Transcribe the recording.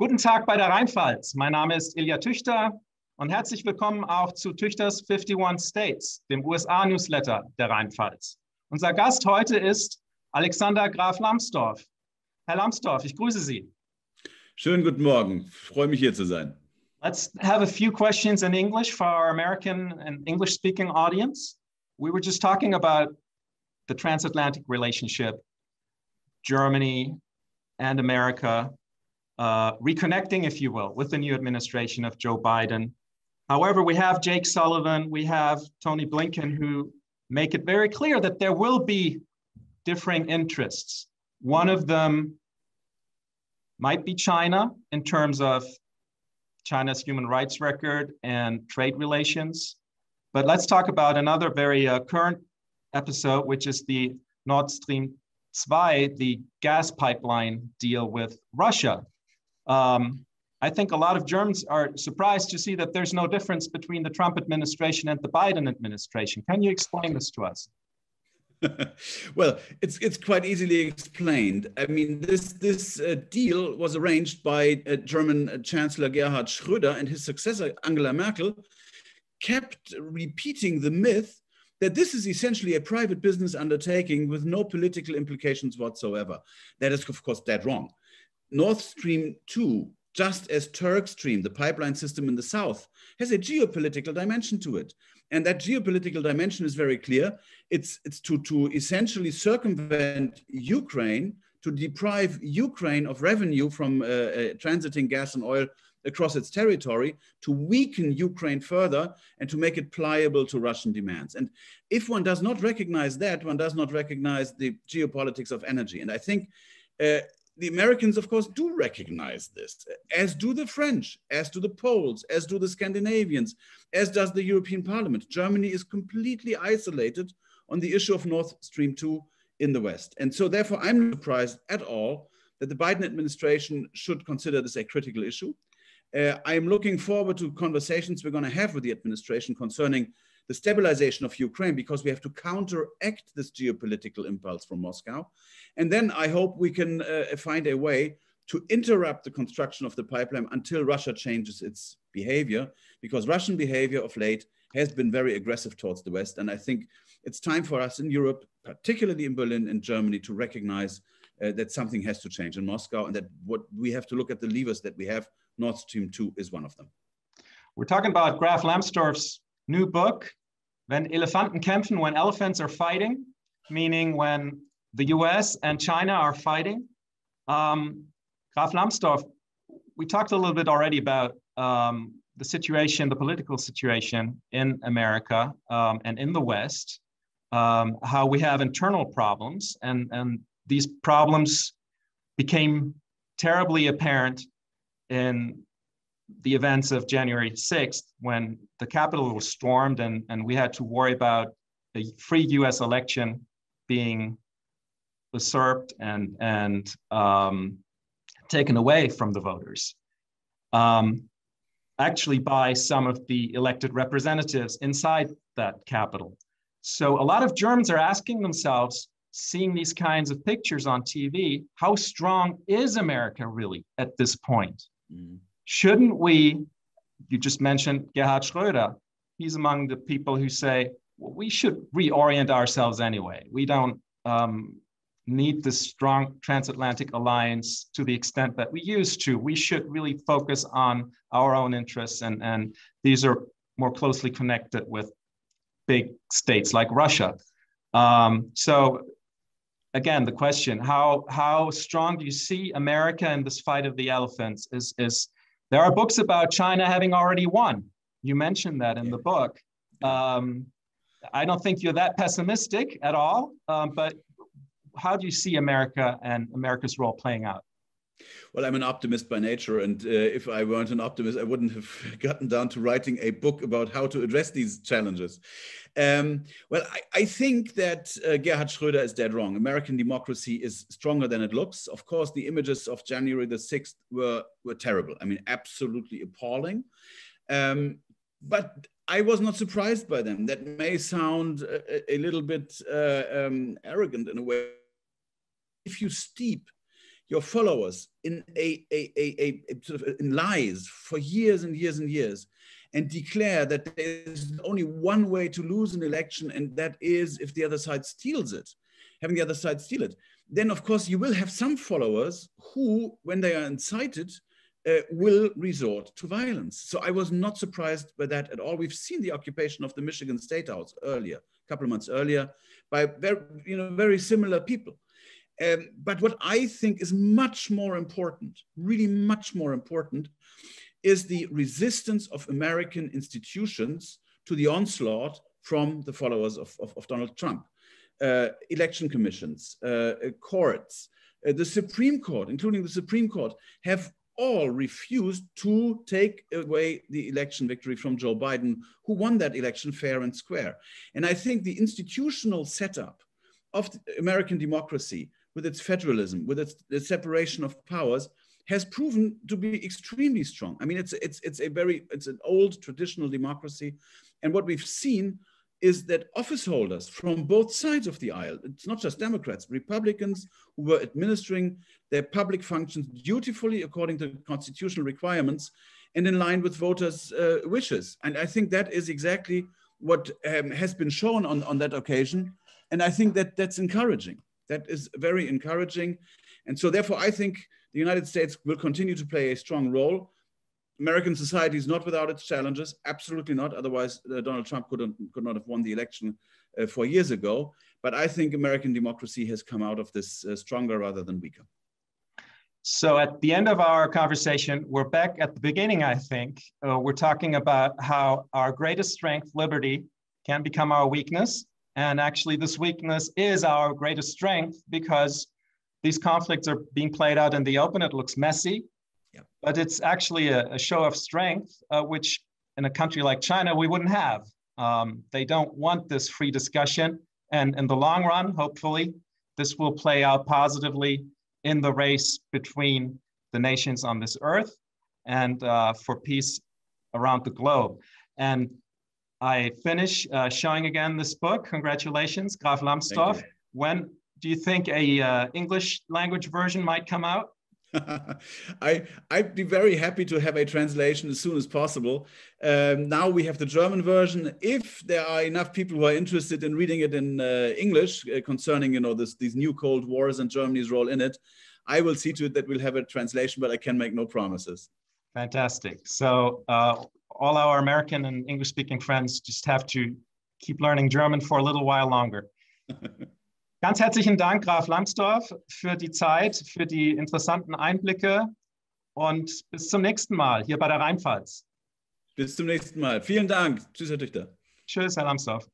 Guten Tag bei der Rheinpfalz. Mein Name ist Ilja Tüchter und herzlich willkommen auch zu Tüchters 51 States, dem USA-Newsletter der Rheinpfalz. Unser Gast heute ist Alexander Graf Lambsdorff. Herr Lambsdorff, ich grüße Sie. Schönen guten Morgen. Ich freue mich, hier zu sein. Let's have a few questions in English for our American and English-speaking audience. We were just talking about the transatlantic relationship, Germany and America, reconnecting, if you will, with the new administration of Joe Biden. However, we have Jake Sullivan, we have Tony Blinken, who make it very clear that there will be differing interests. One of them might be China in terms of China's human rights record and trade relations. But let's talk about another very current episode, which is the Nord Stream 2, the gas pipeline deal with Russia. I think a lot of Germans are surprised to see that there's no difference between the Trump administration and the Biden administration. Can you explain this to us? Well, it's quite easily explained. I mean, this deal was arranged by German Chancellor Gerhard Schröder, and his successor, Angela Merkel, kept repeating the myth that this is essentially a private business undertaking with no political implications whatsoever. That is, of course, dead wrong. Nord Stream 2, just as Turk Stream, the pipeline system in the south, has a geopolitical dimension to it. And that geopolitical dimension is very clear. It's to essentially circumvent Ukraine, to deprive Ukraine of revenue from transiting gas and oil across its territory, to weaken Ukraine further and to make it pliable to Russian demands. And if one does not recognize that, one does not recognize the geopolitics of energy. And I think the Americans, of course, do recognize this, as do the French, as do the Poles, as do the Scandinavians, as does the European Parliament. Germany is completely isolated on the issue of Nord Stream 2 in the West. And so therefore, I'm not surprised at all that the Biden administration should consider this a critical issue. I am looking forward to conversations we're going to have with the administration concerning the stabilization of Ukraine, because we have to counteract this geopolitical impulse from Moscow. And then I hope we can find a way to interrupt the construction of the pipeline until Russia changes its behavior, because Russian behavior of late has been very aggressive towards the West. And I think it's time for us in Europe, particularly in Berlin and Germany, to recognize that something has to change in Moscow, and that what we have to look at the levers that we have. Nord Stream 2 is one of them. We're talking about Graf Lambsdorff's new book, Wenn Elefanten kämpfen, when elephants are fighting, meaning when the US and China are fighting. Graf Lambsdorff, we talked a little bit already about the situation, the political situation in America and in the West, how we have internal problems, and these problems became terribly apparent in the events of January 6th, when the Capitol was stormed and we had to worry about a free US election being usurped and taken away from the voters, actually by some of the elected representatives inside that Capitol. So a lot of Germans are asking themselves, seeing these kinds of pictures on TV, how strong is America really at this point? Shouldn't we, you just mentioned Gerhard Schröder, he's among the people who say, well, we should reorient ourselves anyway. We don't need this strong transatlantic alliance to the extent that we used to. We should really focus on our own interests, and these are more closely connected with big states like Russia. So again, the question, how strong do you see America in this fight of the elephants? There are books about China having already won. You mentioned that in the book. I don't think you're that pessimistic at all, but how do you see America and America's role playing out? Well, I'm an optimist by nature, and if I weren't an optimist, I wouldn't have gotten down to writing a book about how to address these challenges. Well, I think that Gerhard Schröder is dead wrong. American democracy is stronger than it looks. Of course, the images of January the 6th were terrible. I mean, absolutely appalling. But I was not surprised by them. That may sound a little bit arrogant in a way. If you steep your followers in a sort of in lies for years and years and years, and declare that there is only one way to lose an election, and that is if the other side steals it, having the other side steal it, then of course you will have some followers who, when they are incited, will resort to violence. So I was not surprised by that at all. We've seen the occupation of the Michigan State House earlier, a couple of months earlier, by very similar people. But what I think is much more important, really much more important, is the resistance of American institutions to the onslaught from the followers of Donald Trump. Election commissions, courts, the Supreme Court, including the Supreme Court, have all refused to take away the election victory from Joe Biden, who won that election fair and square. And I think the institutional setup of American democracy, with its federalism, with its separation of powers, has proven to be extremely strong. I mean, it's an old traditional democracy. And what we've seen is that office holders from both sides of the aisle, it's not just Democrats, Republicans who were administering their public functions dutifully according to constitutional requirements and in line with voters' wishes. And I think that is exactly what has been shown on that occasion. And I think that that's encouraging. That is very encouraging. And so therefore, I think the United States will continue to play a strong role. American society is not without its challenges, absolutely not. Otherwise, Donald Trump could not have won the election 4 years ago. But I think American democracy has come out of this stronger rather than weaker. So at the end of our conversation, we're back at the beginning, I think. We're talking about how our greatest strength, liberty, can become our weakness. And actually, this weakness is our greatest strength because these conflicts are being played out in the open. It looks messy. But it's actually a show of strength, which in a country like China, we wouldn't have. They don't want this free discussion. And in the long run, hopefully, this will play out positively in the race between the nations on this earth and for peace around the globe. And I finish showing again this book. Congratulations, Graf Lambsdorff. When do you think a English language version might come out? I'd be very happy to have a translation as soon as possible. Now we have the German version. If there are enough people who are interested in reading it in English concerning, these new Cold Wars and Germany's role in it, I will see to it that we'll have a translation, but I can make no promises. Fantastic. So all our American and English-speaking friends just have to keep learning German for a little while longer. Ganz herzlichen Dank, Graf Lambsdorff, für die Zeit, für die interessanten Einblicke und bis zum nächsten Mal hier bei der Rheinpfalz. Bis zum nächsten Mal. Vielen Dank. Tschüss, Herr Tüchter. Tschüss, Herr Lambsdorff.